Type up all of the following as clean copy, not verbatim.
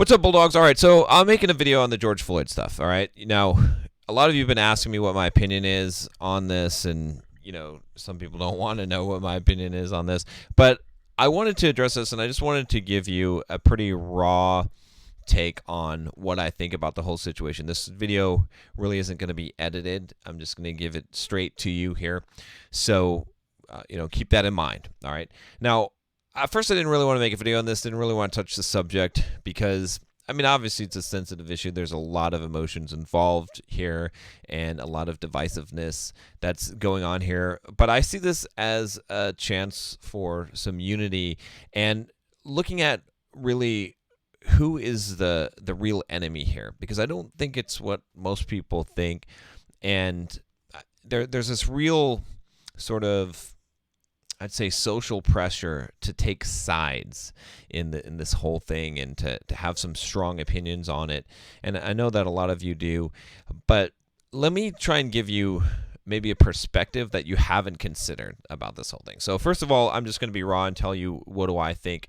What's up, Bulldogs? All right, so I'm making a video on the George Floyd stuff, all right? Now, a lot of you have been asking me what my opinion is on this, and, some people don't want to know what my opinion is on this, but I wanted to address this, and I just wanted to give you a pretty raw take on what I think about the whole situation. This video really isn't going to be edited. I'm just going to give it straight to you here. So, keep that in mind, all right? Now, at first, I didn't really want to make a video on this, didn't really want to touch the subject because, obviously it's a sensitive issue. There's a lot of emotions involved here and a lot of divisiveness that's going on here. But I see this as a chance for some unity and looking at really who is the real enemy here, because I don't think it's what most people think. And there's this real sort of, I'd say, social pressure to take sides in this whole thing and to have some strong opinions on it. And I know that a lot of you do, but let me try and give you maybe a perspective that you haven't considered about this whole thing. So first of all, I'm just going to be raw and tell you what do I think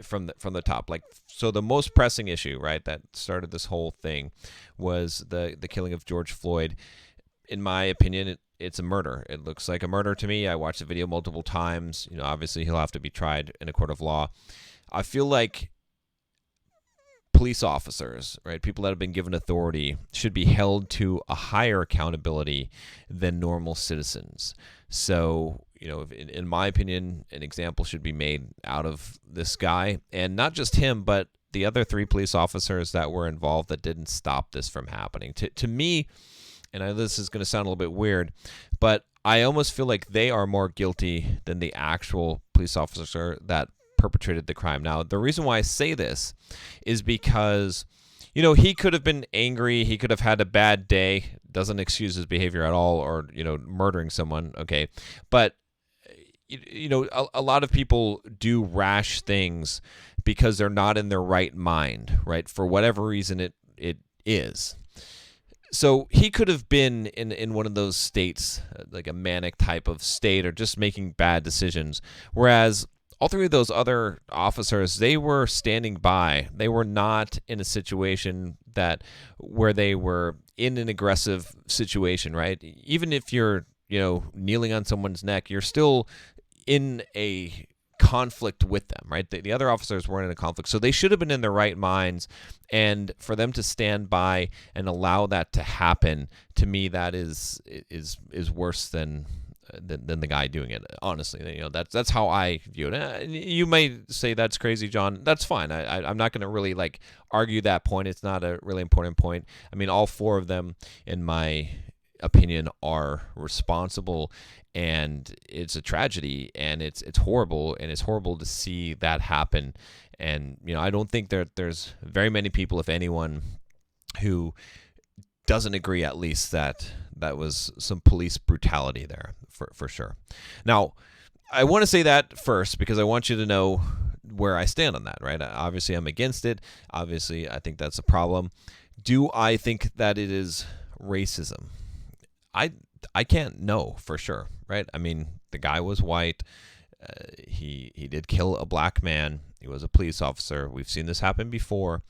from the top. So the most pressing issue, right, that started this whole thing was the killing of George Floyd. In my opinion, it's a murder. It looks like a murder to me. I watched the video multiple times. Obviously he'll have to be tried in a court of law. I feel like police officers, right, people that have been given authority, should be held to a higher accountability than normal citizens. So, in my opinion, an example should be made out of this guy, and not just him, but the other 3 police officers that were involved that didn't stop this from happening. To me, and this is going to sound a little bit weird, but I almost feel like they are more guilty than the actual police officer that perpetrated the crime. Now, the reason why I say this is because, he could have been angry. He could have had a bad day. Doesn't excuse his behavior at all, or, murdering someone. Okay. But, a lot of people do rash things because they're not in their right mind, right? For whatever reason it is. So he could have been in one of those states, like a manic type of state, or just making bad decisions. Whereas all 3 of those other officers, they were standing by. They were not in a situation where they were in an aggressive situation, right? Even if you're, kneeling on someone's neck, you're still in a conflict with them, right? The other officers weren't in a conflict, so they should have been in their right minds. And for them to stand by and allow that to happen, to me, that is worse than the guy doing it. Honestly, that's how I view it. You may say that's crazy, John. That's fine. I'm not going to really argue that point. It's not a really important point. All 4 of them, in my opinion, are responsible, and it's a tragedy, and it's horrible, and it's horrible to see that happen. And I don't think there's very many people, if anyone, who doesn't agree, at least, that was some police brutality there, for sure. Now, I want to say that first because I want you to know where I stand on that, right? Obviously, I'm against it. Obviously, I think that's a problem. Do I think that it is racism? I can't know for sure, right? The guy was white. He did kill a black man. He was a police officer. We've seen this happen before.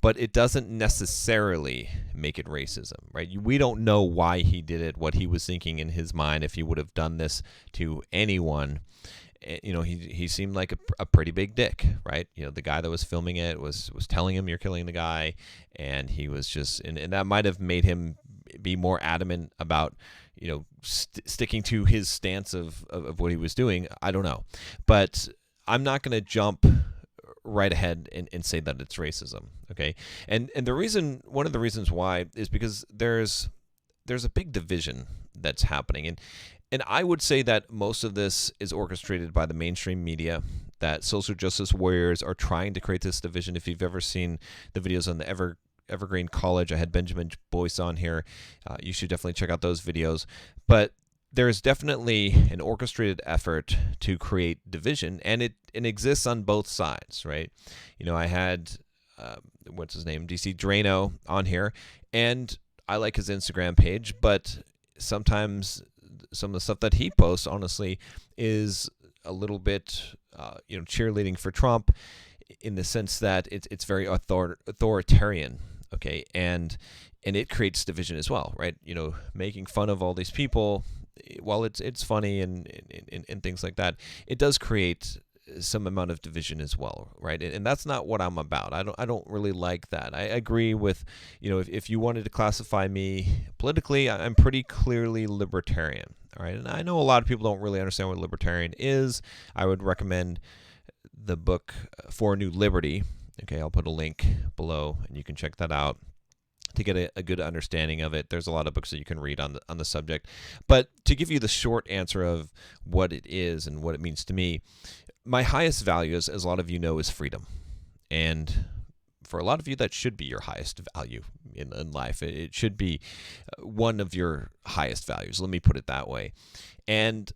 But it doesn't necessarily make it racism, right? We don't know why he did it, what he was thinking in his mind, if he would have done this to anyone. He seemed like a pretty big dick, right? The guy that was filming it was telling him, you're killing the guy, and he was just, and that might have made him be more adamant about, sticking to his stance of what he was doing. I don't know. But I'm not going to jump right ahead and say that it's racism, okay? And one of the reasons why is because there's a big division that's happening. And I would say that most of this is orchestrated by the mainstream media, that social justice warriors are trying to create this division. If you've ever seen the videos on the Evergreen College, I had Benjamin Boyce on here. You should definitely check out those videos. But there's definitely an orchestrated effort to create division, and it exists on both sides, right? I had, what's his name, DC Drano on here, and I like his Instagram page, but sometimes some of the stuff that he posts, honestly, is a little bit, cheerleading for Trump. in the sense that it's very authoritarian, okay, and it creates division as well, right? Making fun of all these people, while it's funny and things like that, it does create some amount of division as well, right? And that's not what I'm about. I don't really like that. I agree with, if you wanted to classify me politically, I'm pretty clearly libertarian, all right? And I know a lot of people don't really understand what libertarian is. I would recommend the book For a New Liberty. Okay, I'll put a link below, and you can check that out to get a good understanding of it. There's a lot of books that you can read on the subject. But to give you the short answer of what it is and what it means to me, my highest value, as a lot of you know, is freedom. And for a lot of you, that should be your highest value in life. It should be one of your highest values. Let me put it that way. And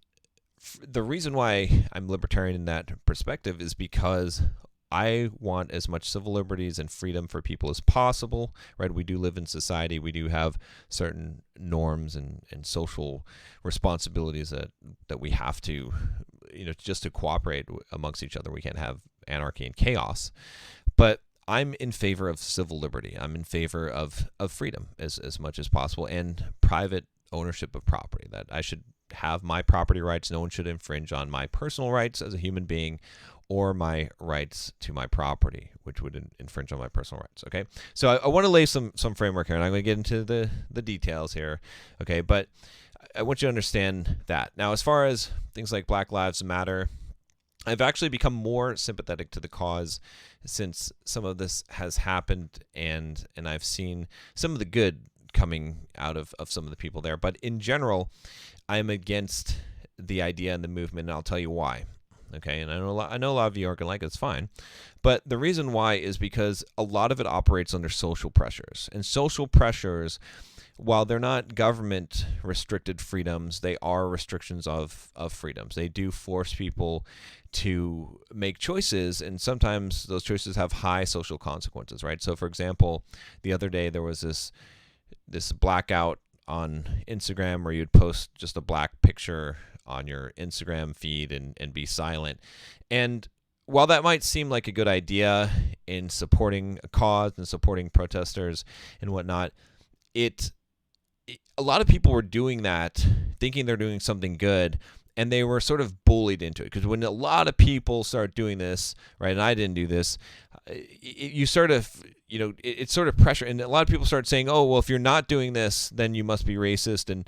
the reason why I'm libertarian in that perspective is because I want as much civil liberties and freedom for people as possible, right? We do live in society. We do have certain norms and social responsibilities that we have to, just to cooperate amongst each other. We can't have anarchy and chaos. But I'm in favor of civil liberty. I'm in favor of freedom as much as possible, and private ownership of property, that I should have my property rights. No one should infringe on my personal rights as a human being or my rights to my property, which would infringe on my personal rights, okay? So I want to lay some framework here, and I'm going to get into the details here, okay? But I want you to understand that. Now, as far as things like Black Lives Matter, I've actually become more sympathetic to the cause since some of this has happened, and I've seen some of the good coming out of some of the people there. But in general, I'm against the idea and the movement, and I'll tell you why. Okay, and I know a lot of you aren't going to like it. It's fine. But the reason why is because a lot of it operates under social pressures. And social pressures, while they're not government-restricted freedoms, they are restrictions of freedoms. They do force people to make choices, and sometimes those choices have high social consequences, right? So, for example, the other day there was this blackout on Instagram where you'd post just a black picture on your Instagram feed and be silent. And while that might seem like a good idea in supporting a cause and supporting protesters and whatnot, a lot of people were doing that thinking they're doing something good, and they were sort of bullied into it. Because when a lot of people start doing this, right, and I didn't do this, it's sort of pressure. And a lot of people start saying, oh, well, if you're not doing this, then you must be racist. And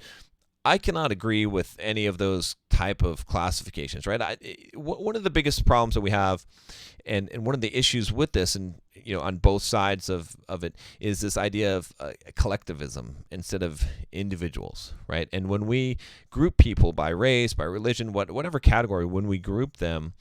I cannot agree with any of those type of classifications, right? One of the biggest problems that we have, and one of the issues with this, and on both sides of it, is this idea of collectivism instead of individuals, right? And when we group people by race, by religion, whatever category, when we group them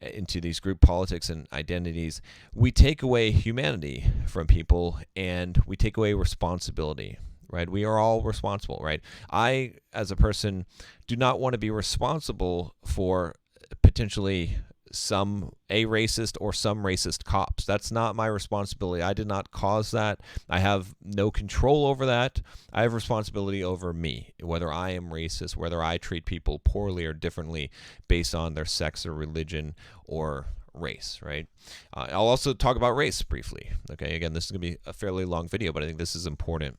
into these group politics and identities, we take away humanity from people, and we take away responsibility. Right? We are all responsible, right? I, as a person, do not want to be responsible for potentially some racist or some racist cops. That's not my responsibility. I did not cause that. I have no control over that. I have responsibility over me, whether I am racist, whether I treat people poorly or differently based on their sex or religion or race, right? I'll also talk about race briefly. Okay, again, this is going to be a fairly long video, but I think this is important.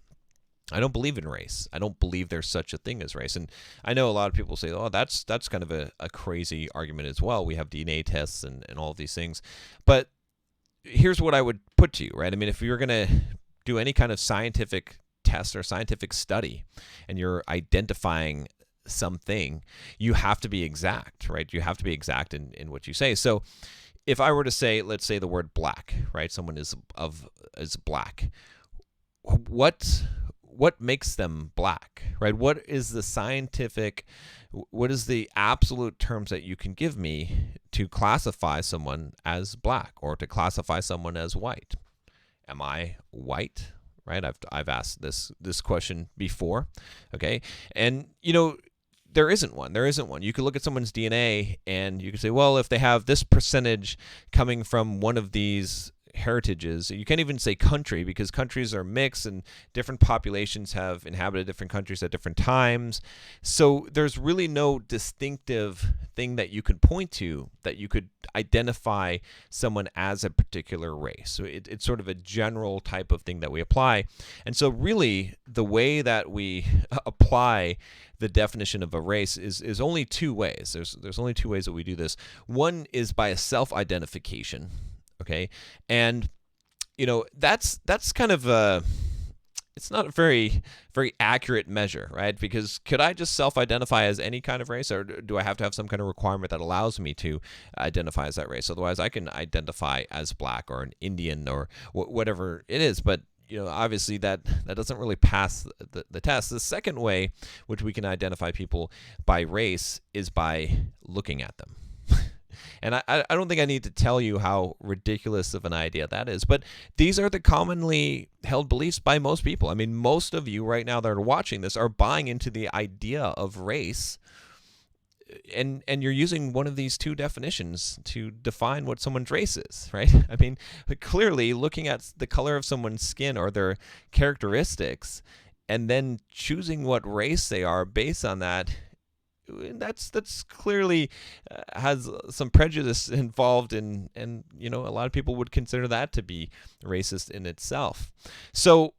I don't believe in race. I don't believe there's such a thing as race. And I know a lot of people say, oh, that's kind of a crazy argument as well. We have DNA tests and all of these things. But here's what I would put to you, right? I mean, if you're going to do any kind of scientific test or scientific study and you're identifying something, you have to be exact, right? You have to be exact in what you say. So if I were to say, let's say the word black, right? Someone is black. What makes them black, right? What is the absolute terms that you can give me to classify someone as black or to classify someone as white? Am I white, right? I've asked this question before, okay? And, there isn't one. You could look at someone's DNA and you could say, well, if they have this percentage coming from one of these heritages. You can't even say country, because countries are mixed and different populations have inhabited different countries at different times. So there's really no distinctive thing that you could point to that you could identify someone as a particular race. So it's sort of a general type of thing that we apply. And so really the way that we apply the definition of a race is only two ways. There's only two ways that we do this. One is by a self-identification, okay? And that's kind of it's not a very accurate measure, right? Because could I just self-identify as any kind of race, or do I have to have some kind of requirement that allows me to identify as that race? Otherwise, I can identify as black or an Indian or whatever it is, but obviously that doesn't really pass the test. The second way which we can identify people by race is by looking at them. And I don't think I need to tell you how ridiculous of an idea that is, but these are the commonly held beliefs by most people. I mean, most of you right now that are watching this are buying into the idea of race, and you're using one of these two definitions to define what someone's race is, right? I mean, clearly looking at the color of someone's skin or their characteristics and then choosing what race they are based on that's clearly has some prejudice involved in, and a lot of people would consider that to be racist in itself. So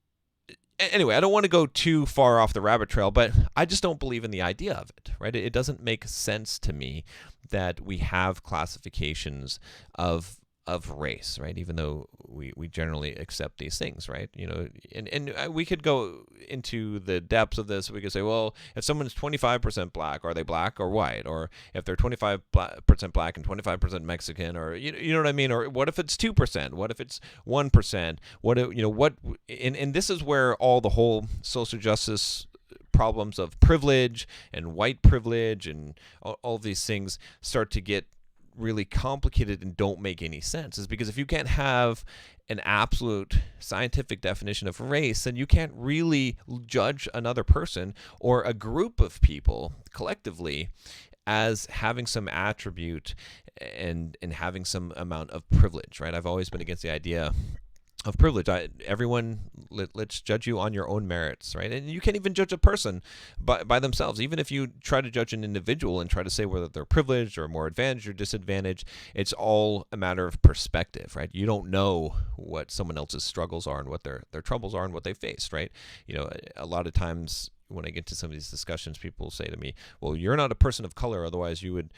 anyway, I don't want to go too far off the rabbit trail, but I just don't believe in the idea of it, right? It doesn't make sense to me that we have classifications of race, right? Even though we generally accept these things, right? And we could go into the depths of this. We could say, well, if someone's 25% black, are they black or white? Or if they're 25% black and 25% Mexican, or you know what I mean? Or what if it's 2%? What if it's 1%? And this is where all the whole social justice problems of privilege and white privilege and all these things start to get really complicated and don't make any sense, is because if you can't have an absolute scientific definition of race, then you can't really judge another person or a group of people collectively as having some attribute and having some amount of privilege, right? I've always been against the idea of privilege. Let's judge you on your own merits, right? And you can't even judge a person by themselves. Even if you try to judge an individual and try to say whether they're privileged or more advantaged or disadvantaged, it's all a matter of perspective, right? You don't know what someone else's struggles are and what their troubles are and what they faced, right? A lot of times when I get to some of these discussions, people say to me, well, you're not a person of color, otherwise you would.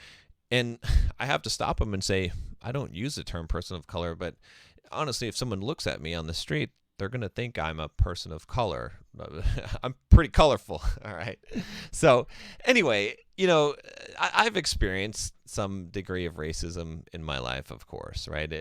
And I have to stop them and say, I don't use the term person of color, but honestly, if someone looks at me on the street, they're going to think I'm a person of color. I'm pretty colorful, all right? So anyway, I've experienced some degree of racism in my life, of course, right?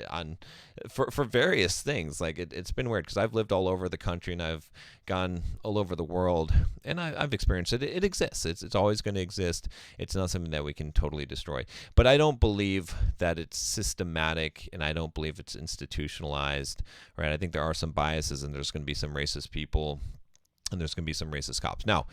For various things. Like it's been weird because I've lived all over the country and I've gone all over the world, and I've experienced it. It exists. It's always going to exist. It's not something that we can totally destroy. But I don't believe that it's systematic, and I don't believe it's institutionalized, right? I think there are some biases, and there's going to be some racist people, and there's going to be some racist cops. Now,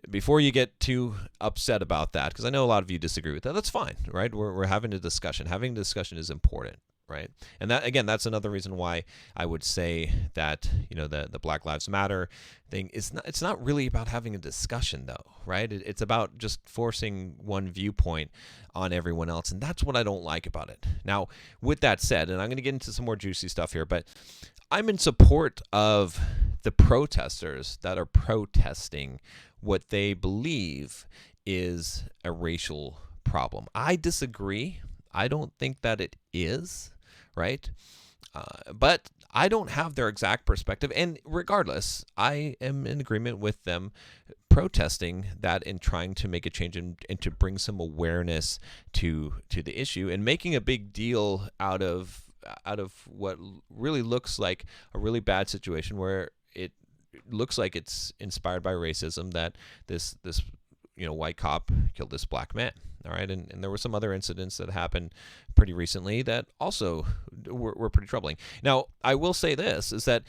before you get too upset about that, because I know a lot of you disagree with that, that's fine, right? We're having a discussion. Having a discussion is important, right? And that, again, that's another reason why I would say that, the Black Lives Matter thing it's not really about having a discussion, though, right? It's about just forcing one viewpoint on everyone else, and that's what I don't like about it. Now, with that said, and I'm going to get into some more juicy stuff here, but I'm in support of the protesters that are protesting what they believe is a racial problem. I disagree. I don't think that it is, right? But I don't have their exact perspective. And regardless, I am in agreement with them protesting that and trying to make a change and to bring some awareness to the issue and making a big deal out of what really looks like a really bad situation where it looks like it's inspired by racism that this white cop killed this black man. All right, and there were some other incidents that happened pretty recently that also were pretty troubling. Now, I will say this, is that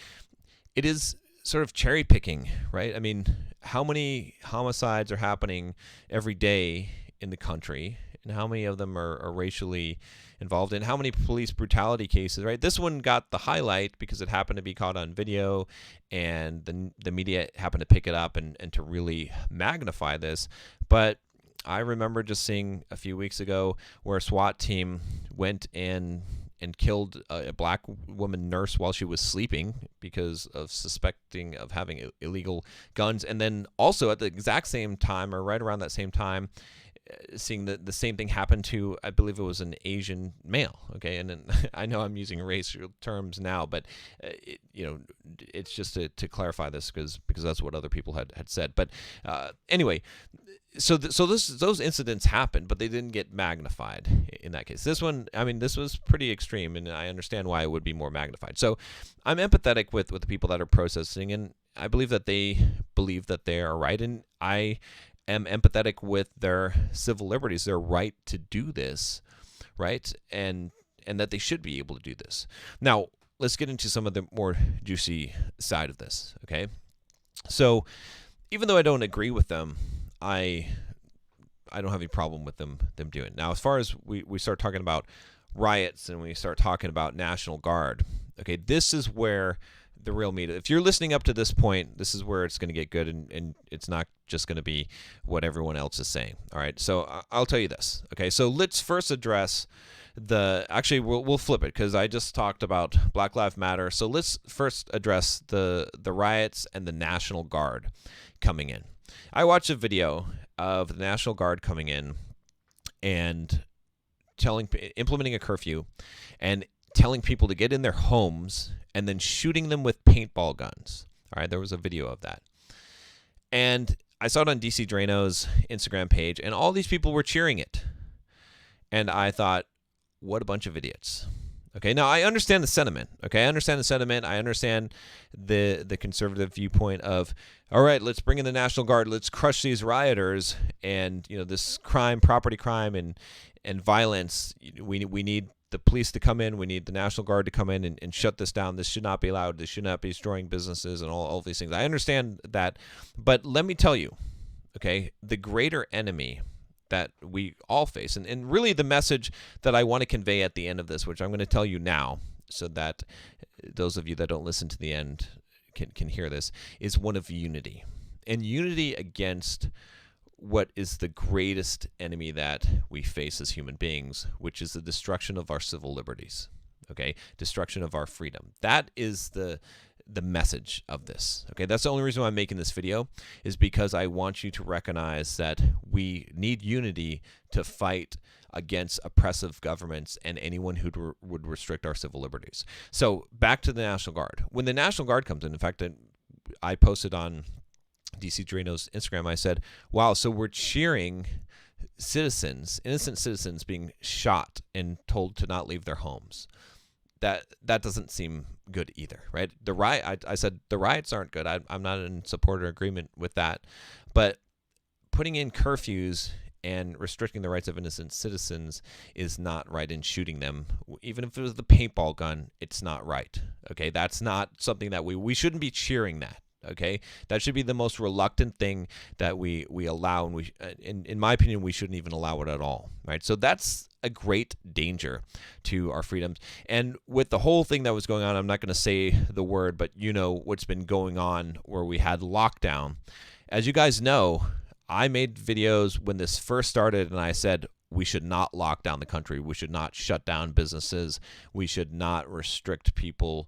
it is sort of cherry picking, right? I mean, how many homicides are happening every day in the country? and how many of them are racially involved, and how many police brutality cases, right? This one got the highlight because it happened to be caught on video, and the media happened to pick it up and to really magnify this. But I remember just seeing a few weeks ago where a SWAT team went in and killed a black woman nurse while she was sleeping because of suspecting of having illegal guns. And then also at the exact same time, or right around that same time, seeing the same thing happen to, I believe it was an Asian male. Okay, and then I know I'm using racial terms now, but it's just to clarify this because that's what other people had said. But anyway, so those incidents happened, but they didn't get magnified in that case. This one, I mean, this was pretty extreme, and I understand why it would be more magnified. So I'm empathetic with the people that are protesting, and I believe that they believe that they are right, and I am empathetic with their civil liberties, their right to do this, right? And that they should be able to do this. Now, let's get into some of the more juicy side of this, okay? So even though I don't agree with them, I don't have any problem with them doing it. Now, as far as we start talking about riots and we start talking about National Guard, okay, this is where the real meat. If you're listening up to this point, this is where it's going to get good, and it's not just going to be what everyone else is saying. All right, so I'll tell you this. Okay, so let's first address actually we'll flip it because I just talked about Black Lives Matter. So let's first address the riots and the National Guard coming in. I watched a video of the National Guard coming in and implementing a curfew and telling people to get in their homes and then shooting them with paintball guns. All right, there was a video of that. And I saw it on DC Drano's Instagram page, and all these people were cheering it. And I thought, what a bunch of idiots. Okay, now I understand the sentiment. Okay, I understand the sentiment. I understand the conservative viewpoint of, all right, let's bring in the National Guard. Let's crush these rioters and this crime, property crime, and violence. We need the police to come in. We need the National Guard to come in and shut this down. This should not be allowed. This should not be destroying businesses and all these things. I understand that. But let me tell you, okay, the greater enemy that we all face, and really the message that I want to convey at the end of this, which I'm going to tell you now so that those of you that don't listen to the end can hear this, is one of unity. And unity against what is the greatest enemy that we face as human beings, which is the destruction of our civil liberties, okay? Destruction of our freedom. That is the message of this, okay? That's the only reason why I'm making this video, is because I want you to recognize that we need unity to fight against oppressive governments and anyone who would restrict our civil liberties. So back to the National Guard. When the National Guard comes in fact, I posted on DC Drano's Instagram, I said, wow, so we're cheering citizens, innocent citizens being shot and told to not leave their homes. That doesn't seem good either, right? The riot, I said the riots aren't good. I'm not in support or agreement with that. But putting in curfews and restricting the rights of innocent citizens is not right, in shooting them. Even if it was the paintball gun, it's not right, okay? That's not something that we shouldn't be cheering that. Okay, that should be the most reluctant thing that we allow, and in my opinion, we shouldn't even allow it at all, right? So that's a great danger to our freedoms. And with the whole thing that was going on, I'm not going to say the word, but you know what's been going on where we had lockdown. As you guys know, I made videos when this first started, and I said we should not lock down the country. We should not shut down businesses. We should not restrict people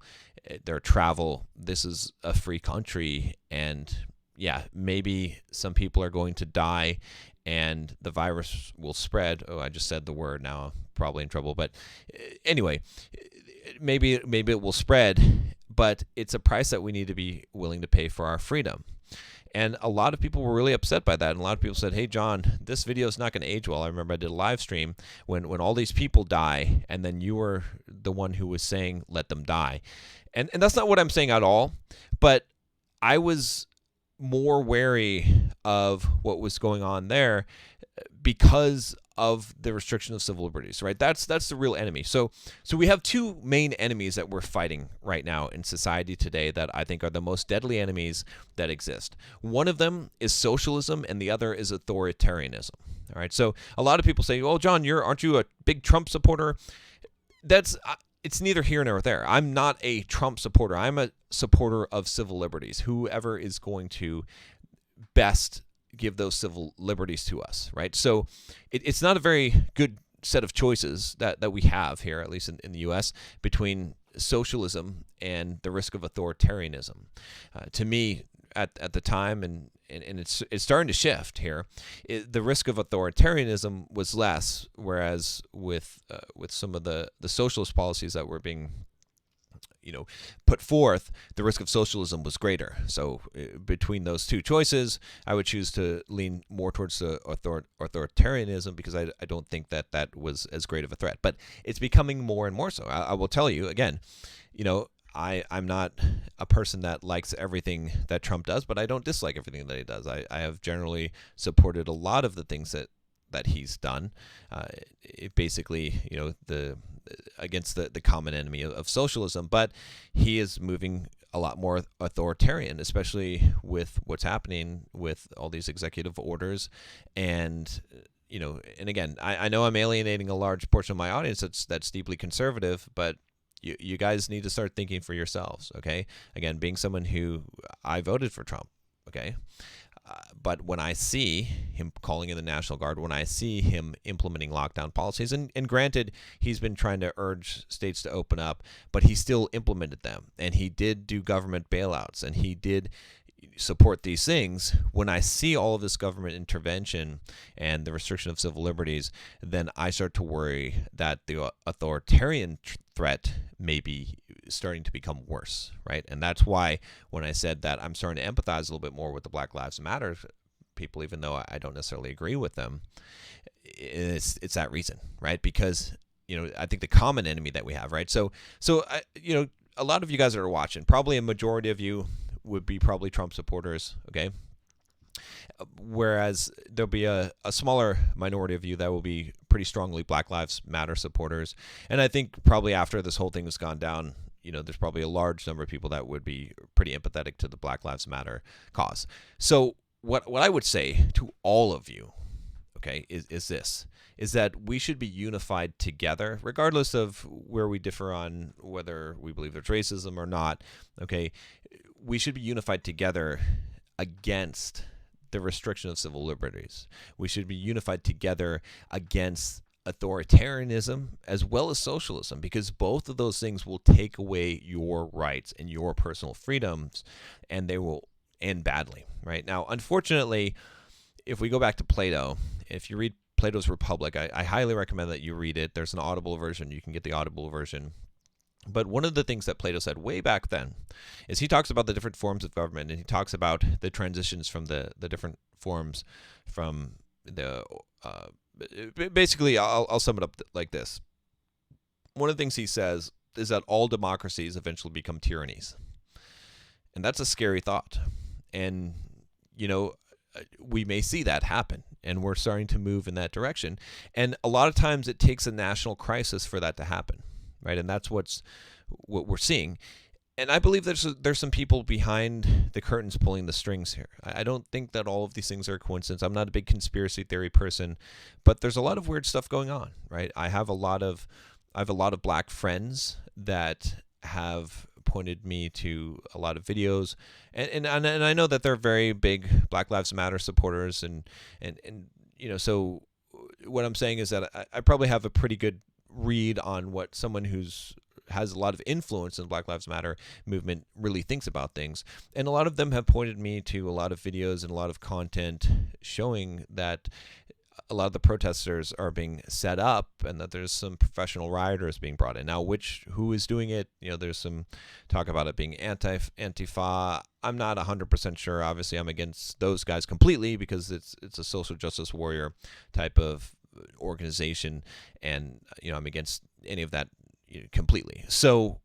their travel. This is a free country, and yeah, maybe some people are going to die and the virus will spread. Oh, I just said the word, now I'm probably in trouble. But anyway, maybe it will spread, but it's a price that we need to be willing to pay for our freedom. And a lot of people were really upset by that. And a lot of people said, hey, John, this video is not going to age well. I remember I did a live stream when all these people die, and then you were the one who was saying, let them die. And that's not what I'm saying at all. But I was more wary of what was going on there because of the restriction of civil liberties, right? That's the real enemy. So we have two main enemies that we're fighting right now in society today that I think are the most deadly enemies that exist. One of them is socialism, and the other is authoritarianism. All right. So a lot of people say, "Well, John, aren't you a big Trump supporter?" It's neither here nor there. I'm not a Trump supporter. I'm a supporter of civil liberties. Whoever is going to best give those civil liberties to us, right? So it's not a very good set of choices that we have here, at least in the U.S., between socialism and the risk of authoritarianism. To me, at the time, and it's starting to shift here, the risk of authoritarianism was less, whereas with some of the socialist policies that were being put forth, the risk of socialism was greater. So between those two choices, I would choose to lean more towards the authoritarianism, because I don't think that was as great of a threat. But it's becoming more and more so. I will tell you again, I'm not a person that likes everything that Trump does, but I don't dislike everything that he does. I have generally supported a lot of the things that he's done. Basically, against the common enemy of socialism, but he is moving a lot more authoritarian, especially with what's happening with all these executive orders. And and again, I know I'm alienating a large portion of my audience that's deeply conservative, but you guys need to start thinking for yourselves, okay? Again, being someone who I voted for Trump, okay? But when I see him calling in the National Guard, when I see him implementing lockdown policies, and granted, he's been trying to urge states to open up, but he still implemented them. And he did do government bailouts, and he did support these things. When I see all of this government intervention and the restriction of civil liberties, then I start to worry that the authoritarian threat may be starting to become worse, right? And that's why when I said that I'm starting to empathize a little bit more with the Black Lives Matter people, even though I don't necessarily agree with them, it's that reason, right? Because I think the common enemy that we have, right? So a lot of you guys that are watching, probably a majority of you would be probably Trump supporters, okay? Whereas there'll be a smaller minority of you that will be pretty strongly Black Lives Matter supporters. And I think probably after this whole thing has gone down, there's probably a large number of people that would be pretty empathetic to the Black Lives Matter cause. So what I would say to all of you, okay, is that we should be unified together, regardless of where we differ on whether we believe there's racism or not, okay? We should be unified together against the restriction of civil liberties. We should be unified together against authoritarianism as well as socialism, because both of those things will take away your rights and your personal freedoms, and they will end badly, right? Now, unfortunately, if we go back to Plato, if you read Plato's Republic, I highly recommend that you read it. There's an Audible version. You can get the Audible version. But one of the things that Plato said way back then is he talks about the different forms of government, and he talks about the transitions from the different forms from the basically, I'll sum it up like this. One of the things he says is that all democracies eventually become tyrannies. And that's a scary thought. And, we may see that happen, and we're starting to move in that direction. And a lot of times it takes a national crisis for that to happen, right? And that's what we're seeing. And I believe there's some people behind the curtains pulling the strings here. I don't think that all of these things are a coincidence. I'm not a big conspiracy theory person, but there's a lot of weird stuff going on, right? I have a lot of Black friends that have pointed me to a lot of videos, and I know that they're very big Black Lives Matter supporters, and so what I'm saying is that I probably have a pretty good read on what someone has a lot of influence in the Black Lives Matter movement really thinks about things. And a lot of them have pointed me to a lot of videos and a lot of content showing that a lot of the protesters are being set up, and that there's some professional rioters being brought in. Now, who is doing it? There's some talk about it being Antifa. I'm not 100% sure. Obviously, I'm against those guys completely, because it's a social justice warrior type of organization, and I'm against any of that completely. So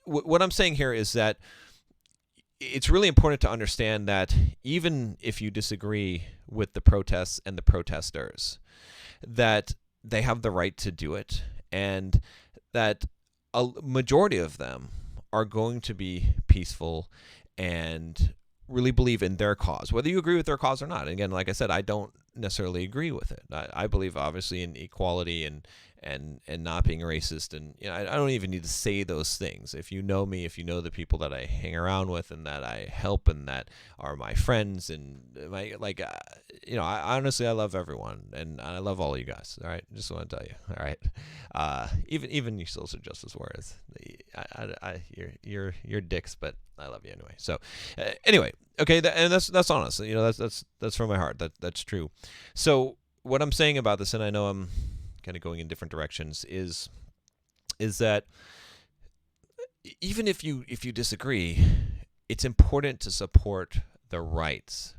what I'm saying here is that it's really important to understand that even if you disagree with the protests and the protesters, that they have the right to do it, and that a majority of them are going to be peaceful and really believe in their cause, whether you agree with their cause or not. Again, like I said, I don't necessarily agree with it. I believe obviously in equality and not being racist, and I don't even need to say those things. If you know me, if you know the people that I hang around with and that I help and that are my friends and my I honestly I love everyone and I love all of you guys. All right, just want to tell you. All right, even you social justice warriors, you're dicks, but I love you anyway. So anyway, okay, and that's honest. That's from my heart. That's true. So what I'm saying about this, and I know I'm kind of going in different directions, is that even if you disagree, it's important to support the rights,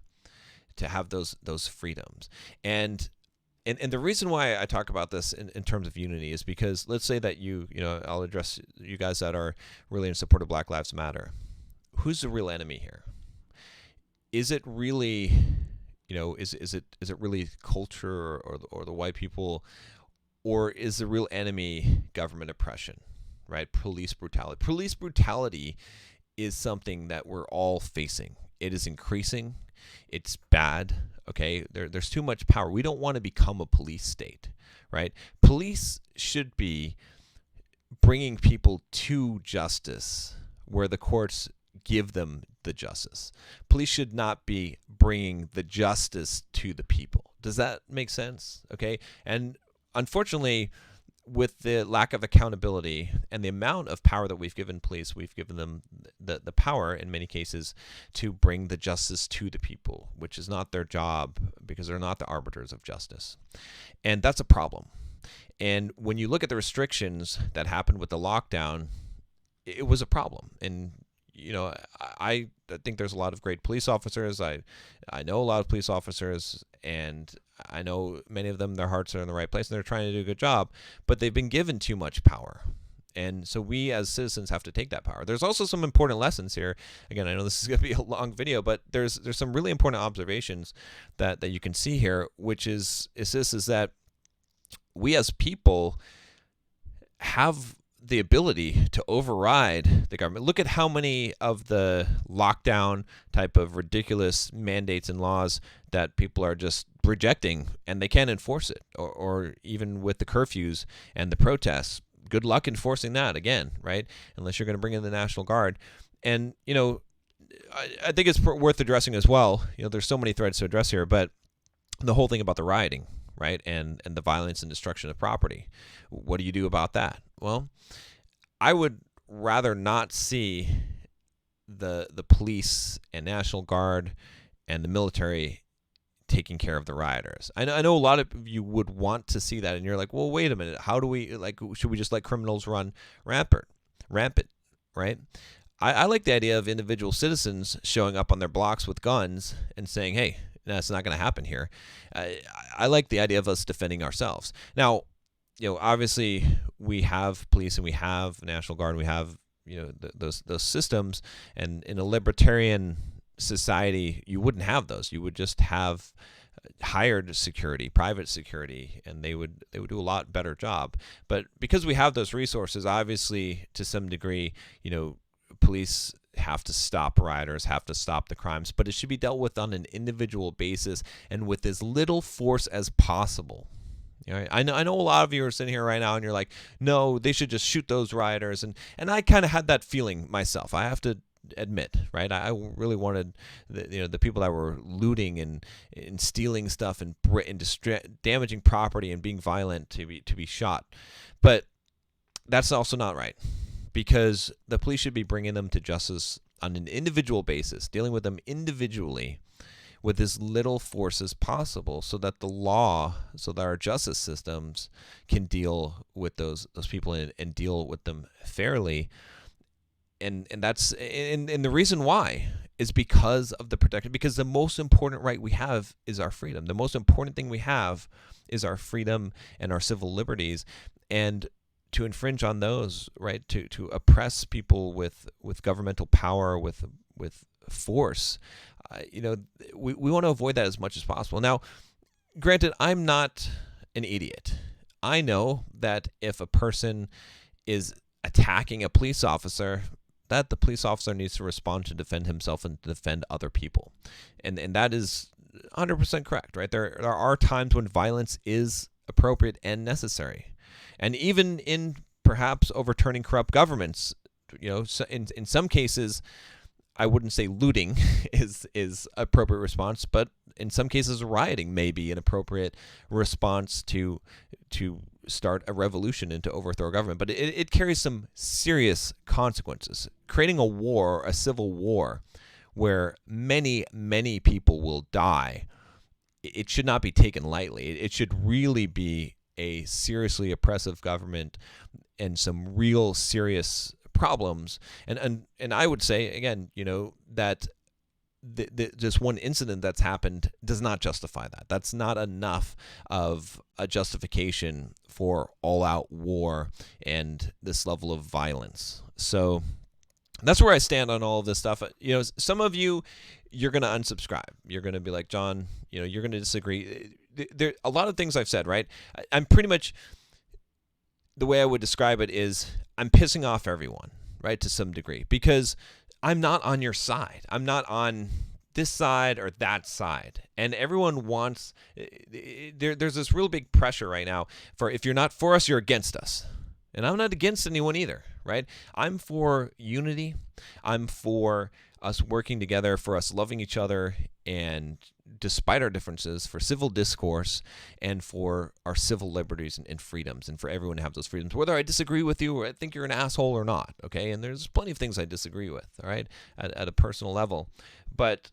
to have those freedoms. And the reason why I talk about this in terms of unity is because let's say that I'll address you guys that are really in support of Black Lives Matter. Who's the real enemy here? Is it really, is it really culture or the white people? Or is the real enemy government oppression, right? Police brutality. Police brutality is something that we're all facing. It is increasing. It's bad, okay? There's too much power. We don't want to become a police state, right? Police should be bringing people to justice where the courts give them the justice. Police should not be bringing the justice to the people. Does that make sense? Okay? And unfortunately, with the lack of accountability and the amount of power that we've given police, we've given them the power in many cases to bring the justice to the people, which is not their job because they're not the arbiters of justice. And that's a problem. And when you look at the restrictions that happened with the lockdown, it was a problem. And I think there's a lot of great police officers. I know a lot of police officers, and I know many of them, their hearts are in the right place and they're trying to do a good job, but they've been given too much power. And so we as citizens have to take that power. There's also some important lessons here. Again, I know this is going to be a long video, but there's some really important observations that you can see here, which is that we as people have the ability to override the government. Look at how many of the lockdown type of ridiculous mandates and laws that people are just rejecting, and they can't enforce it, or even with the curfews and the protests. Good luck enforcing that again, right? Unless you're going to bring in the National Guard. And, I think it's worth addressing as well. There's so many threads to address here, but the whole thing about the rioting, right? And the violence and destruction of property. What do you do about that? Well, I would rather not see the police and National Guard and the military taking care of the rioters. I know a lot of you would want to see that, and you're like, well, wait a minute. How do we, should we just let criminals run rampant, right? I like the idea of individual citizens showing up on their blocks with guns and saying, hey, that's not going to happen here. I like the idea of us defending ourselves. Now, obviously we have police and we have National Guard and we have, those systems. And in a libertarian society, you wouldn't have those. You would just have hired security, private security, and they would do a lot better job. But because we have those resources, obviously to some degree, police have to stop rioters, have to stop the crimes, but it should be dealt with on an individual basis and with as little force as possible. I know a lot of you are sitting here right now and you're like, no, they should just shoot those rioters. And I kind of had that feeling myself. I have to admit, right? I really wanted the people that were looting and stealing stuff and damaging property and being violent to be shot. But that's also not right, because the police should be bringing them to justice on an individual basis, dealing with them individually with as little force as possible, so that the law, so that our justice systems can deal with those people and deal with them fairly. And that's and the reason why is because of the protection, because the most important right we have is our freedom. The most important thing we have is our freedom and our civil liberties. And to infringe on those, right, to oppress people with governmental power, with force, we want to avoid that as much as possible. Now, granted, I'm not an idiot. I know that if a person is attacking a police officer, that the police officer needs to respond to defend himself and defend other people. And that is 100% correct, right? There are times when violence is appropriate and necessary. And even in perhaps overturning corrupt governments, in some cases, I wouldn't say looting is appropriate response, but in some cases rioting may be an appropriate response to start a revolution and to overthrow a government. But it carries some serious consequences. Creating a war, a civil war, where many, many people will die, it should not be taken lightly. It should really be a seriously oppressive government and some real serious problems. And I would say, again, that just one incident that's happened does not justify that. That's not enough of a justification for all-out war and this level of violence. So that's where I stand on all of this stuff. Some of you're going to unsubscribe. You're going to be like, John, you're going to disagree. There a lot of things I've said, right? I'm pretty much, the way I would describe it is I'm pissing off everyone, right, to some degree, because I'm not on your side. I'm not on this side or that side. And everyone wants, there's this real big pressure right now for, if you're not for us, you're against us. And I'm not against anyone either, right? I'm for unity. I'm for us working together, for us loving each other, and despite our differences, for civil discourse and for our civil liberties and freedoms, and for everyone to have those freedoms, whether I disagree with you or I think you're an asshole or not, okay? And there's plenty of things I disagree with, all right, at a personal level. But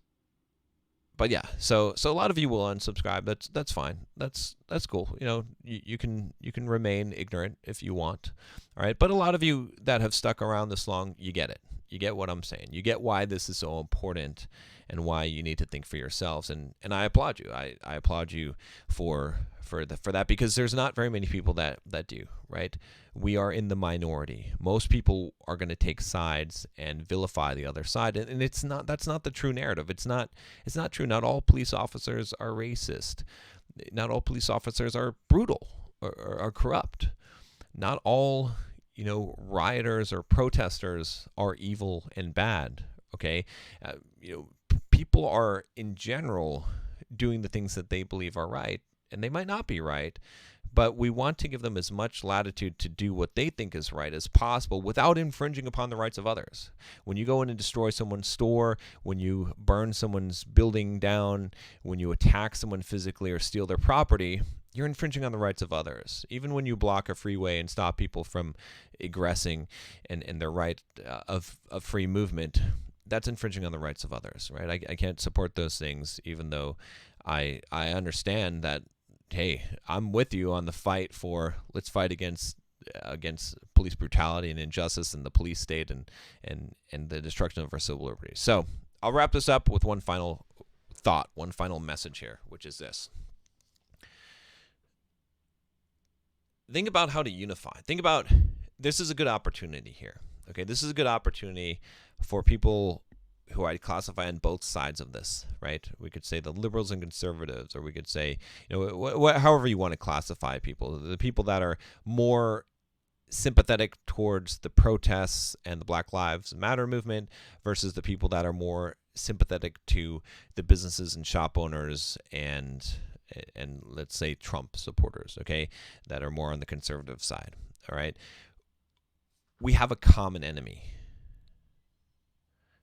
yeah, so a lot of you will unsubscribe. That's fine. That's cool. You can remain ignorant if you want, all right? But a lot of you that have stuck around this long, you get it. You get what I'm saying. You get why this is so important and why you need to think for yourselves. And I applaud you. I applaud you for that, because there's not very many people that do, right? We are in the minority. Most people are going to take sides and vilify the other side, and that's not the true narrative. It's not true. Not all police officers are racist. Not all police officers are brutal or are corrupt. Not all rioters or protesters are evil and bad. Okay, people are in general doing the things that they believe are right, and they might not be right, but we want to give them as much latitude to do what they think is right as possible without infringing upon the rights of others. When you go in and destroy someone's store, when you burn someone's building down, when you attack someone physically or steal their property, you're infringing on the rights of others. Even when you block a freeway and stop people from egressing and their right of free movement, that's infringing on the rights of others, right? I can't support those things, even though I understand that, hey, I'm with you on the fight for, let's fight against police brutality and injustice and the police state and the destruction of our civil liberties. So I'll wrap this up with one final thought, one final message here, which is this. Think about how to unify. Think about, this is a good opportunity here. Okay, this is a good opportunity for people who I'd classify on both sides of this, right? We could say the liberals and conservatives, or we could say, however you want to classify people. The people that are more sympathetic towards the protests and the Black Lives Matter movement versus the people that are more sympathetic to the businesses and shop owners and let's say Trump supporters, okay, that are more on the conservative side, all right? We have a common enemy.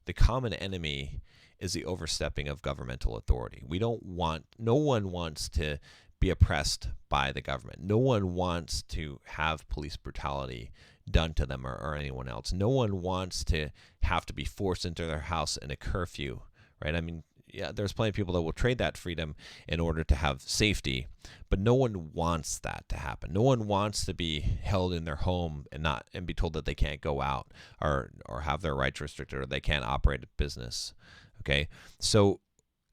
The common enemy is the overstepping of governmental authority. No one wants to be oppressed by the government. No one wants to have police brutality done to them or anyone else. No one wants to have to be forced into their house in a curfew, right? I mean, yeah, there's plenty of people that will trade that freedom in order to have safety, but no one wants that to happen. No one wants to be held in their home and be told that they can't go out or have their rights restricted or they can't operate a business. Okay, so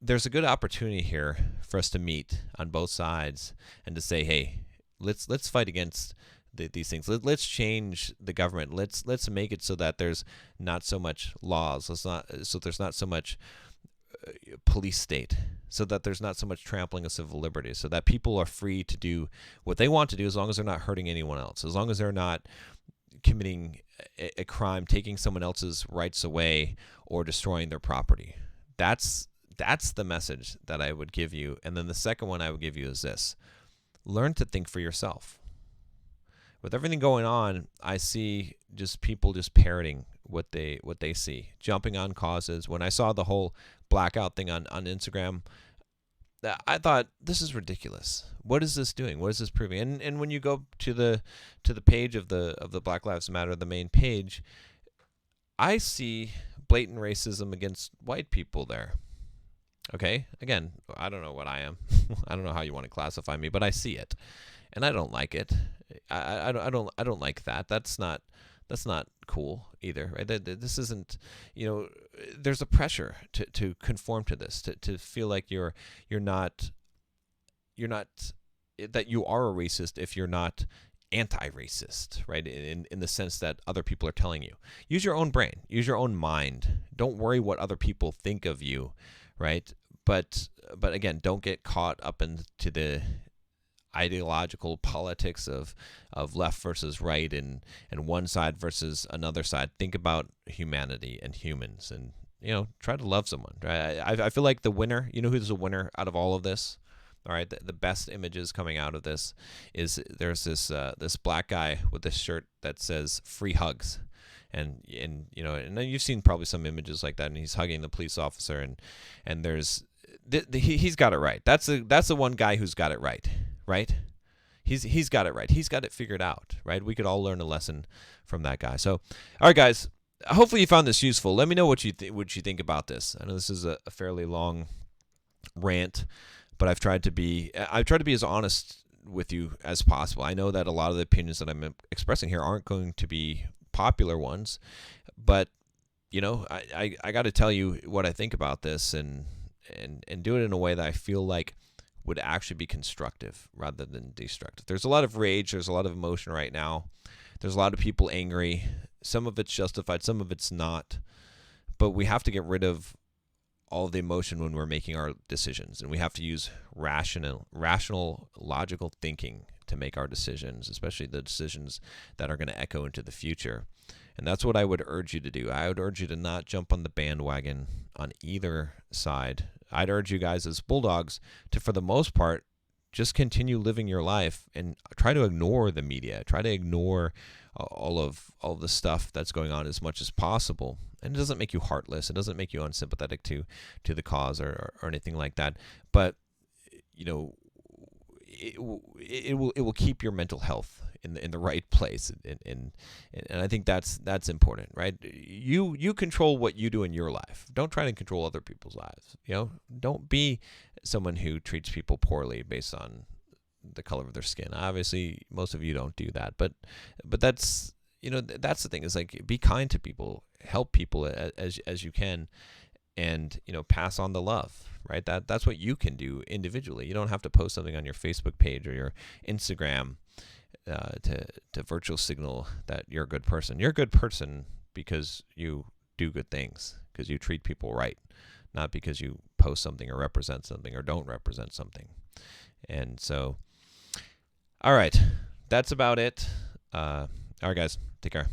there's a good opportunity here for us to meet on both sides and to say, hey, let's fight against these things. Let's change the government. Let's make it so that there's not so much laws. There's not so much police state, so that there's not so much trampling of civil liberties, so that people are free to do what they want to do as long as they're not hurting anyone else, as long as they're not committing a crime, taking someone else's rights away or destroying their property. That's That's the message that I would give you. And then the second one I would give you is this: learn to think for yourself. With everything going on, I see just people just parroting what they see, jumping on causes. When I saw the whole blackout thing on Instagram, I thought, this is ridiculous. What is this doing? What is this proving? And when you go to the page of the Black Lives Matter, the main page, I see blatant racism against white people there. Okay? Again, I don't know what I am. I don't know how you want to classify me, but I see it. And I don't like it. I don't like that. That's not cool either, right? This isn't, there's a pressure to conform to this, to feel like you're not that you are a racist if you're not anti-racist, right? In the sense that other people are telling you. Use your own brain, use your own mind. Don't worry what other people think of you, right? But again, don't get caught up into the ideological politics of left versus right and one side versus another side. Think about humanity and humans, and try to love someone. Right? I feel like the winner, who's the winner out of all of this? All right, the best images coming out of this is there's this black guy with this shirt that says "free hugs," and you've seen probably some images like that, and he's hugging the police officer, and there's he's got it right. That's the one guy who's got it right. Right? He's got it right. He's got it figured out, right? We could all learn a lesson from that guy. So, all right, guys, hopefully you found this useful. Let me know what you think about this. I know this is a fairly long rant, but I've tried to be as honest with you as possible. I know that a lot of the opinions that I'm expressing here aren't going to be popular ones, but I got to tell you what I think about this and do it in a way that I feel like would actually be constructive rather than destructive. There's a lot of rage. There's a lot of emotion right now. There's a lot of people angry. Some of it's justified. Some of it's not. But we have to get rid of all of the emotion when we're making our decisions. And we have to use rational, logical thinking to make our decisions, especially the decisions that are going to echo into the future. And that's what I would urge you to do. I would urge you to not jump on the bandwagon on either side. I'd urge you guys as Bulldogs to, for the most part, just continue living your life and try to ignore the media. Try to ignore all of the stuff that's going on as much as possible. And it doesn't make you heartless. It doesn't make you unsympathetic to the cause or anything like that. But it will keep your mental health in the right place, and I think that's important, right? You control what you do in your life. Don't try to control other people's lives. Don't be someone who treats people poorly based on the color of their skin. Obviously, most of you don't do that, but that's that's the thing, is like, be kind to people, help people as you can, and pass on the love, right? That's what you can do individually. You don't have to post something on your Facebook page or your Instagram to virtual signal that you're a good person. You're a good person because you do good things, because you treat people right, not because you post something or represent something or don't represent something. And so, all right, that's about it. All right, guys, take care.